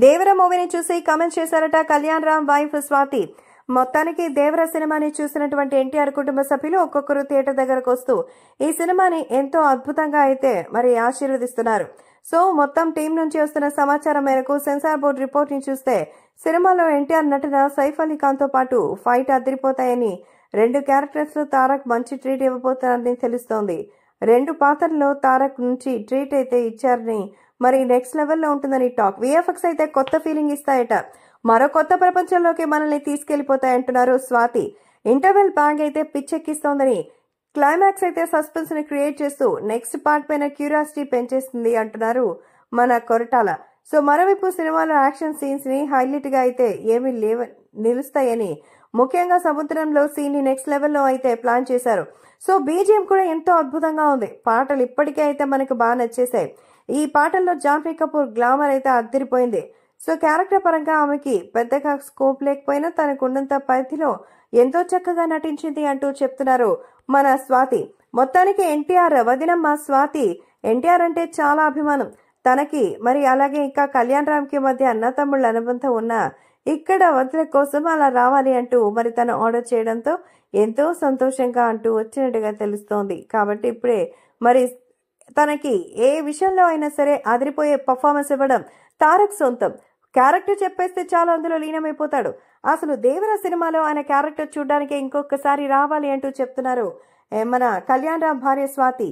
దేవర మూవీని చూసి కామెంట్ చేశారట కళ్యాణ్ రామ్ వైఫ్ స్వాతి. మొత్తానికి దేవర సినిమాని చూసినటువంటి ఎన్టీఆర్ కుటుంబ సభ్యులు ఒక్కొక్కరు థియేటర్ దగ్గరకు వస్తూ ఈ సినిమాని ఎంతో అద్భుతంగా అయితే మరి ఆశీర్వదిస్తున్నారు. సో మొత్తం టీం నుంచి వస్తున్న సమాచారం మేరకు సెన్సార్ బోర్డు రిపోర్ట్ ని చూస్తే సినిమాలో ఎన్టీఆర్ నటన సైఫ్ అలీ ఖాన్ తో పాటు ఫైట్ అదిరిపోతాయని, 2 క్యారెక్టర్స్ లో తారక్ మంచి ట్రీట్ ఇవ్వబోతున్నారని తెలుస్తోంది. 2 పాత్రల్లో తారక్ నుంచి ట్రీట్ అయితే ఇచ్చారని, మరి నెక్స్ట్ లెవెల్లో ఉంటుందని టాక్. విఎఫ్ఎక్స్ అయితే కొత్త ఫీలింగ్ ఇస్తాయట, మరో కొత్త ప్రపంచంలోకి మనల్ని తీసుకెళ్లిపోతాయంటున్నారు స్వాతి. ఇంటర్వెల్ బ్యాంగ్ అయితే పిచ్చెక్కిస్తోందని, క్లైమాక్స్ అయితే సస్పెన్స్ ని క్రియేట్ చేస్తూ నెక్స్ట్ పార్ట్ పైన క్యూరియాసిటీ పెంచేస్తుంది అంటున్నారు మన కొరటాల. సో మరోవైపు సినిమాలో యాక్షన్ సీన్స్ ని హైలైట్ గా అయితే ఏమీ నిలుస్తాయని, ముఖ్యంగా సముద్రంలో సీన్ ని నెక్స్ట్ లెవెల్లో అయితే ప్లాన్ చేశారు. సో బీజిఎం కూడా ఎంతో అద్భుతంగా ఉంది. పాటలు ఇప్పటికే అయితే మనకు బాగా నచ్చేశాయి. ఈ పాటల్లో జాన్వీ కపూర్ గ్లామర్ అయితే అద్దరిపోయింది. సో క్యారెక్టర్ పరంగా ఆమెకి పెద్దగా స్కోప్ లేకపోయినా తనకున్నంత పరిధిలో ఎంతో చక్కగా నటించింది అంటూ చెప్తున్నారు మన స్వాతి. మొత్తానికి ఎన్టీఆర్ వదినమ్మ స్వాతి ఎన్టీఆర్ అంటే చాలా అభిమానం తనకి. మరి అలాగే ఇంకా కళ్యాణ్ రామ్ కి మధ్య అన్నతమ్ముళ్ళ అనుబంధం ఉన్నా ఇక్కడ వదిన కోసం అలా రావాలి అంటూ మరి తను ఆర్డర్ చేయడంతో ఎంతో సంతోషంగా అంటూ వచ్చినట్టుగా తెలుస్తోంది. కాబట్టి ఇప్పుడే మరి తనకి ఏ విషయంలో అయినా సరే అదిరిపోయే పర్ఫార్మెన్స్ ఇవ్వడం తారక్ సొంతం. క్యారెక్టర్ చెప్పేస్తే చాలా అందులో లీనమైపోతాడు. అసలు దేవర సినిమాలో ఆయన క్యారెక్టర్ చూడడానికి ఇంకొకసారి రావాలి అంటూ చెప్తున్నారు మన కళ్యాణ్ రామ్ భార్య స్వాతి.